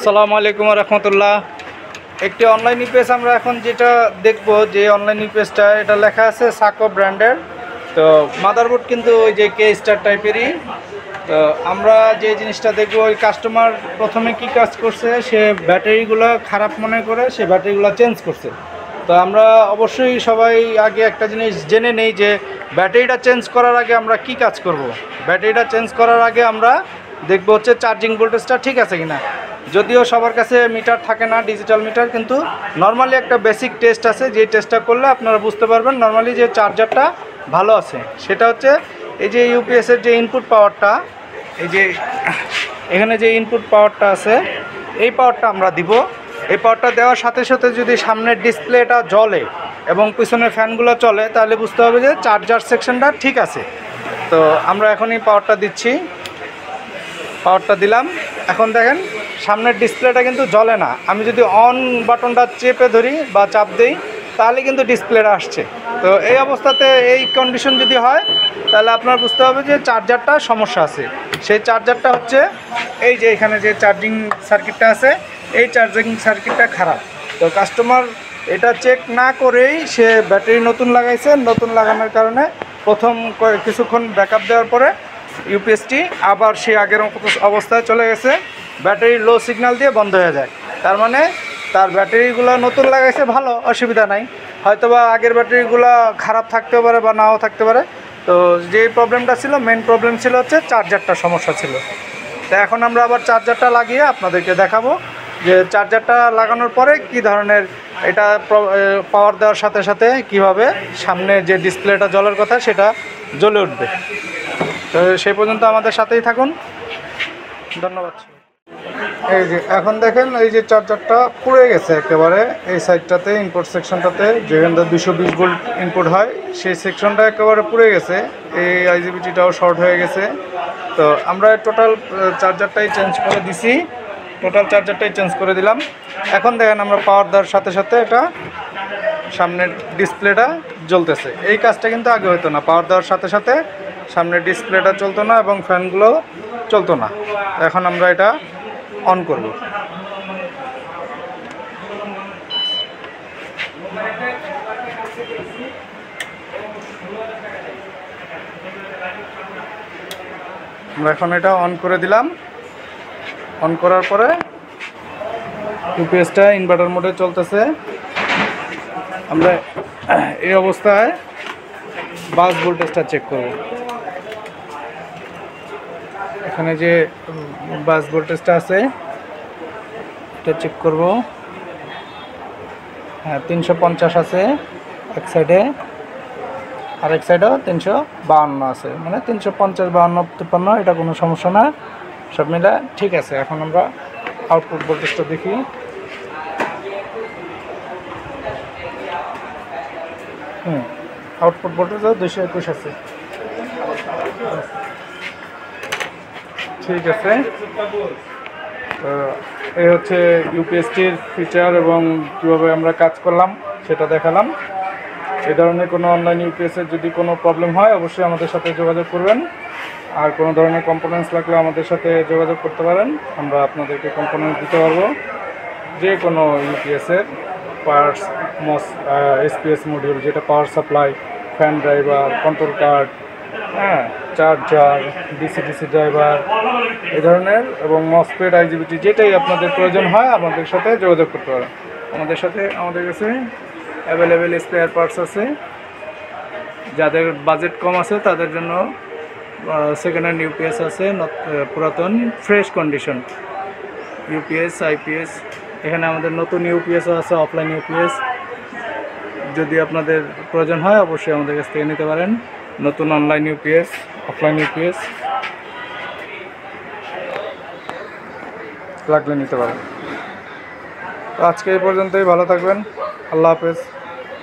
আসসালামু আলাইকুম রহমতুল্লাহ। একটি অনলাইন ইউপিএস আমরা এখন যেটা দেখব, যে অনলাইন ইউপিএসটা এটা লেখা আছে সাকো ব্র্যান্ডের। তো মাদারবোর্ড কিন্তু ওই যে কে স্টার টাইপেরই। তো আমরা যে জিনিসটা দেখব, ওই কাস্টমার প্রথমে কি কাজ করছে, সে ব্যাটারিগুলো খারাপ মনে করে সে ব্যাটারিগুলো চেঞ্জ করছে। তো আমরা অবশ্যই সবাই আগে একটা জিনিস জেনে নেই যে ব্যাটারিটা চেঞ্জ করার আগে আমরা কি কাজ করব। ব্যাটারিটা চেঞ্জ করার আগে আমরা দেখব হচ্ছে চার্জিং ভোল্টেজটা ঠিক আছে কিনা। যদিও সবার কাছে মিটার থাকে না, ডিজিটাল মিটার, কিন্তু নর্মালি একটা বেসিক টেস্ট আছে, যে টেস্টটা করলে আপনারা বুঝতে পারবেন নর্মালি যে চার্জারটা ভালো আছে। সেটা হচ্ছে এই যে ইউপিএসের যে ইনপুট পাওয়ারটা, এই যে এখানে যে ইনপুট পাওয়ারটা আছে, এই পাওয়ারটা আমরা দিব। এই পাওয়ারটা দেওয়ার সাথে সাথে যদি সামনের ডিসপ্লেটা জ্বলে এবং পিছনের ফ্যানগুলো চলে, তাহলে বুঝতে হবে যে চার্জার সেকশনটা ঠিক আছে। তো আমরা এখনই পাওয়ারটা দিচ্ছি, পাওয়ারটা দিলাম। এখন দেখেন সামনের ডিসপ্লেটা কিন্তু জ্বলে না। আমি যদি অন বাটনটা চেপে ধরি বা চাপ দিই, তাহলে কিন্তু ডিসপ্লেটা আসছে। তো এই অবস্থাতে এই কন্ডিশন যদি হয়, তাহলে আপনার বুঝতে হবে যে চার্জারটা সমস্যা আছে। সেই চার্জারটা হচ্ছে এই যে এখানে যে চার্জিং সার্কিটটা আছে, এই চার্জিং সার্কিটটা খারাপ। তো কাস্টমার এটা চেক না করেই সে ব্যাটারি নতুন লাগাইছে, নতুন লাগানোর কারণে প্রথম কিছুক্ষণ ব্যাকআপ দেওয়ার পরে ইউপিএসটি আবার সে আগের অবস্থায় চলে গেছে, ব্যাটারি লো সিগন্যাল দিয়ে বন্ধ হয়ে যায়। তার মানে তার ব্যাটারিগুলো নতুন লাগাইছে, ভালো, অসুবিধা নাই। হয়তোবা আগের ব্যাটারিগুলো খারাপ থাকতে পারে বা নাও থাকতে পারে। তো যে প্রবলেমটা ছিল, মেন প্রবলেম ছিল হচ্ছে চার্জারটা সমস্যা ছিল। তো এখন আমরা আবার চার্জারটা লাগিয়ে আপনাদেরকে দেখাবো যে চার্জারটা লাগানোর পরে কি ধরনের এটা পাওয়ার দেওয়ার সাথে সাথে কিভাবে সামনে যে ডিসপ্লেটা জ্বলার কথা সেটা জ্বলে উঠবে। তো সেই পর্যন্ত আমাদের সাথেই থাকুন, ধন্যবাদ। এই যে এখন দেখেন এই যে চার্জারটা পুড়ে গেছে একেবারে, এই সাইডটাতে ইনপুট সেকশনটাতে যেখানটা 220 ভোল্ট ইনপুট হয়, সেই সেকশনটা একেবারে পুড়ে গেছে। এই আইজিবিটিটাও শর্ট হয়ে গেছে। তো আমরা টোটাল চার্জারটাই চেঞ্জ করে দিছি, টোটাল চার্জারটাই চেঞ্জ করে দিলাম। এখন দেখেন আমরা পাওয়ার দেওয়ার সাথে সাথে এটা সামনের ডিসপ্লেটা জ্বলতেছে। এই কাজটা কিন্তু আগে হতো না, পাওয়ার দেওয়ার সাথে সাথে সামনের ডিসপ্লেটা চলতো না এবং ফ্যানগুলো চলতো না। এখন আমরা এটা অন করব। আমরা এখন এটা অন করে দিলাম। অন করার পরে ইউপিএসটা ইনভার্টার মোডে চলতেছে। আমরা এই অবস্থায় বাস ভোল্টেজটা চেক করব। এখানে যে বাস ভোল্টেজটা আছে এটা চেক করব। হ্যাঁ, 350 আছে এক সাইডে, আর এক সাইডেও 352 আছে, মানে 350, 52, 53, এটা কোনো সমস্যা না, সব মিলে ঠিক আছে। এখন আমরা আউটপুট ভোল্টেজটা দেখি। আউটপুট ভোল্টেজও 221 আছে, ঠিক আছে। তো এই হচ্ছে ইউপিএসটির ফিচার এবং কীভাবে আমরা কাজ করলাম সেটা দেখালাম। এই ধরনের কোনো অনলাইন ইউপিএসের যদি কোনো প্রবলেম হয়, অবশ্যই আমাদের সাথে যোগাযোগ করবেন। আর কোনো ধরনের কম্পোনেন্টস লাগলে আমাদের সাথে যোগাযোগ করতে পারেন, আমরা আপনাদেরকে কম্পোনেন্টস দিতে পারবো। যে কোনো ইউপিএসের পার্টস, এসপিএস মডিউল, যেটা power supply, fan driver, control card, হ্যাঁ, চার্জার, ডিসি ড্রাইভার, এই ধরনের, এবং মসফেট, আইজিবিটি, যেটাই আপনাদের প্রয়োজন হয় আমাদের সাথে যোগাযোগ করতে পারেন। আমাদের কাছে অ্যাভেলেবেল স্পেয়ার পার্টস আছে। যাদের বাজেট কম আছে তাদের জন্য সেকেন্ড হ্যান্ড ইউপিএস আছে, পুরাতন ফ্রেশ কন্ডিশন ইউপিএস, আইপিএস। এখানে আমাদের নতুন ইউপিএসও আছে, অফলাইন ইউপিএস। যদি আপনাদের প্রয়োজন হয় অবশ্যই আমাদের কাছ থেকে নিতে পারেন। নতুন অনলাইন ইউপিএস, অফলাইন ইউপিএস লাগলে নিতে পারেন। তো আজকে এই পর্যন্তই, ভালো থাকবেন, আল্লাহ হাফেজ,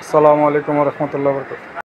আসসালামু আলাইকুম রহমতুল্লাহ বরকাতুহু।